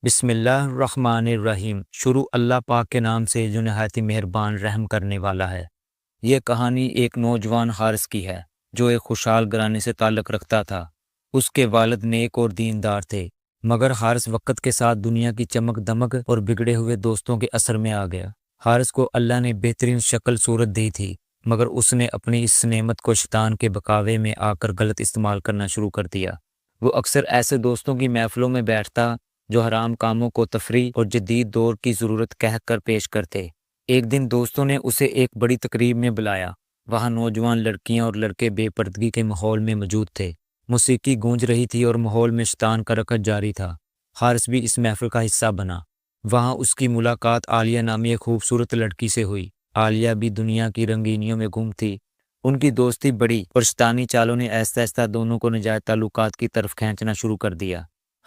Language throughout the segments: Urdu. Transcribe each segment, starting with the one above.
بسم اللہ الرحمن الرحیم۔ شروع اللہ پاک کے نام سے جو نہایت ہی مہربان رحم کرنے والا ہے۔ یہ کہانی ایک نوجوان حارث کی ہے جو ایک خوشحال گھرانے سے تعلق رکھتا تھا۔ اس کے والد نیک اور دیندار تھے، مگر حارث وقت کے ساتھ دنیا کی چمک دمک اور بگڑے ہوئے دوستوں کے اثر میں آ گیا۔ حارث کو اللہ نے بہترین شکل صورت دی تھی، مگر اس نے اپنی اس نعمت کو شیطان کے بکاوے میں آ کر غلط استعمال کرنا شروع کر دیا۔ وہ اکثر ایسے دوستوں کی محفلوں میں بیٹھتا جو حرام کاموں کو تفریح اور جدید دور کی ضرورت کہہ کر پیش کرتے۔ ایک دن دوستوں نے اسے ایک بڑی تقریب میں بلایا۔ وہاں نوجوان لڑکیاں اور لڑکے بے پردگی کے ماحول میں موجود تھے۔ موسیقی گونج رہی تھی اور ماحول میں شیطان کا رقص جاری تھا۔ حارث بھی اس محفل کا حصہ بنا۔ وہاں اس کی ملاقات عالیہ نامی ایک خوبصورت لڑکی سے ہوئی۔ عالیہ بھی دنیا کی رنگینیوں میں گم تھی۔ ان کی دوستی بڑی اور شیطانی چالوں نے آہستہ آہستہ دونوں کو ناجائز تعلقات کی طرف کھینچنا شروع کر دیا۔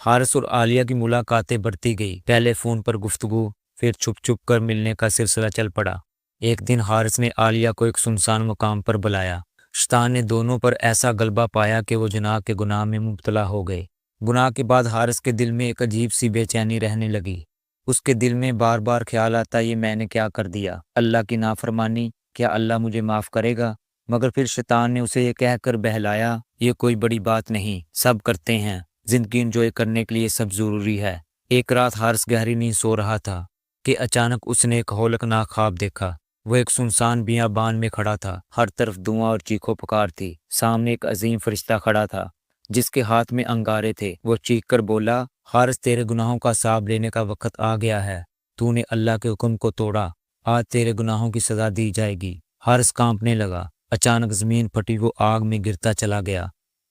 حارث اور عالیہ کی ملاقاتیں بڑھتی گئی، پہلے فون پر گفتگو، پھر چھپ چھپ کر ملنے کا سلسلہ چل پڑا۔ ایک دن حارث نے عالیہ کو ایک سنسان مقام پر بلایا۔ شیطان نے دونوں پر ایسا غلبہ پایا کہ وہ جناح کے گناہ میں مبتلا ہو گئے۔ گناہ کے بعد حارث کے دل میں ایک عجیب سی بے چینی رہنے لگی۔ اس کے دل میں بار بار خیال آتا، یہ میں نے کیا کر دیا؟ اللہ کی نافرمانی، کیا اللہ مجھے معاف کرے گا؟ مگر پھر شیطان نے اسے یہ کہہ کر بہلایا، یہ کوئی بڑی بات نہیں، سب کرتے ہیں، زندگی انجوائے کرنے کے لیے سب ضروری ہے۔ ایک رات حارث گہری نیند سو رہا تھا کہ اچانک اس نے ایک ہولناک خواب دیکھا۔ وہ ایک سنسان بیابان میں کھڑا تھا، ہر طرف دھواں اور چیخو پکار تھی۔ سامنے ایک عظیم فرشتہ کھڑا تھا جس کے ہاتھ میں انگارے تھے۔ وہ چیخ کر بولا، حارث تیرے گناہوں کا حساب لینے کا وقت آ گیا ہے، تو نے اللہ کے حکم کو توڑا، آج تیرے گناہوں کی سزا دی جائے گی۔ حارث کانپنے لگا، اچانک زمین پھٹی، وہ آگ میں گرتا چلا گیا۔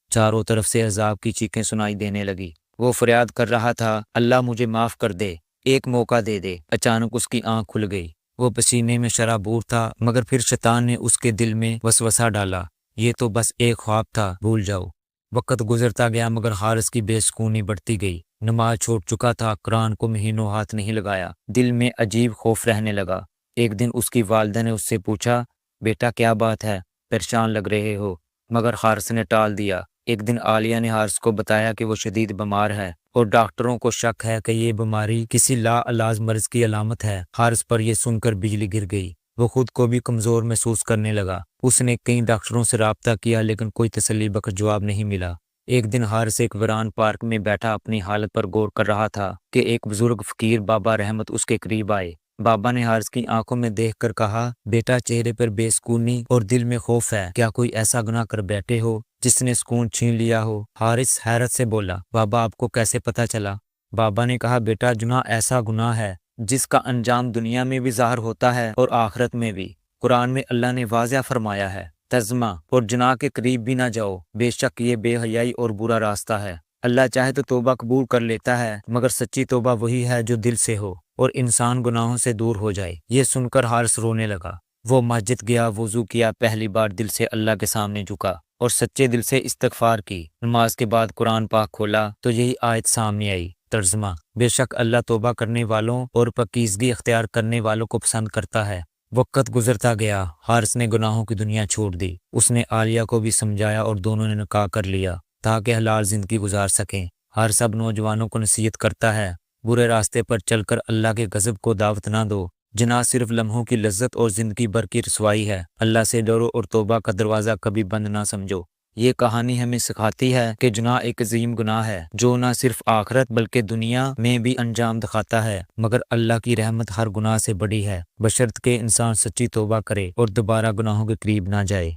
چاروں طرف سے عذاب کی چیخیں سنائی دینے لگی۔ وہ فریاد کر رہا تھا، اللہ مجھے معاف کر دے، ایک موقع دے دے۔ اچانک اس کی آنکھ کھل گئی۔ وہ پسینے میں شرابور تھا، مگر پھر شیطان نے اس کے دل میں وسوسہ ڈالا، یہ تو بس ایک خواب تھا، بھول جاؤ۔ وقت گزرتا گیا مگر حارث کی بے سکونی بڑھتی گئی۔ نماز چھوڑ چکا تھا، قرآن کو مہینوں ہاتھ نہیں لگایا۔ دل میں عجیب خوف رہنے لگا۔ ایک دن اس کی والدہ نے اس سے پوچھا، بیٹا کیا بات ہے، پریشان لگ رہے ہو؟ مگر حارث نے ٹال دیا۔ ایک دن عالیہ نے حارث کو بتایا کہ وہ شدید بیمار ہے اور ڈاکٹروں کو شک ہے کہ یہ بیماری کسی لا علاج مرض کی علامت ہے۔ حارث پر یہ سن کر بجلی گر گئی۔ وہ خود کو بھی کمزور محسوس کرنے لگا۔ اس نے کئی ڈاکٹروں سے رابطہ کیا لیکن کوئی تسلی بخش جواب نہیں ملا۔ ایک دن حارث ایک ویران پارک میں بیٹھا اپنی حالت پر غور کر رہا تھا کہ ایک بزرگ فقیر بابا رحمت اس کے قریب آئے۔ بابا نے حارث کی آنکھوں میں دیکھ کر کہا، بیٹا چہرے پر بے سکونی اور دل میں خوف ہے، کیا کوئی ایسا گناہ کر بیٹھے ہو جس نے سکون چھین لیا ہو؟ حارث حیرت سے بولا، بابا آپ کو کیسے پتہ چلا؟ بابا نے کہا، بیٹا جناح ایسا گناہ ہے جس کا انجام دنیا میں بھی ظاہر ہوتا ہے اور آخرت میں بھی۔ قرآن میں اللہ نے واضح فرمایا ہے، تزمہ اور جناح کے قریب بھی نہ جاؤ، بے شک یہ بے حیائی اور برا راستہ ہے۔ اللہ چاہے تو توبہ قبول کر لیتا ہے، مگر سچی توبہ وہی ہے جو دل سے ہو اور انسان گناہوں سے دور ہو جائے۔ یہ سن کر حارث رونے لگا۔ وہ مسجد گیا، وضو کیا، پہلی بار دل سے اللہ کے سامنے جھکا اور سچے دل سے استغفار کی۔ نماز کے بعد قرآن پاک کھولا تو یہی آیت سامنے آئی، ترجمہ، بے شک اللہ توبہ کرنے والوں اور پاکیزگی اختیار کرنے والوں کو پسند کرتا ہے۔ وقت گزرتا گیا، حارث نے گناہوں کی دنیا چھوڑ دی۔ اس نے عالیہ کو بھی سمجھایا اور دونوں نے نکاح کر لیا تاکہ حلال زندگی گزار سکیں۔ ہر سب نوجوانوں کو نصیحت کرتا ہے، برے راستے پر چل کر اللہ کے غضب کو دعوت نہ دو۔ جناح صرف لمحوں کی لذت اور زندگی بھر کی رسوائی ہے۔ اللہ سے ڈرو اور توبہ کا دروازہ کبھی بند نہ سمجھو۔ یہ کہانی ہمیں سکھاتی ہے کہ جناح ایک عظیم گناہ ہے جو نہ صرف آخرت بلکہ دنیا میں بھی انجام دکھاتا ہے، مگر اللہ کی رحمت ہر گناہ سے بڑی ہے، بشرط کہ انسان سچی توبہ کرے اور دوبارہ گناہوں کے قریب نہ جائے۔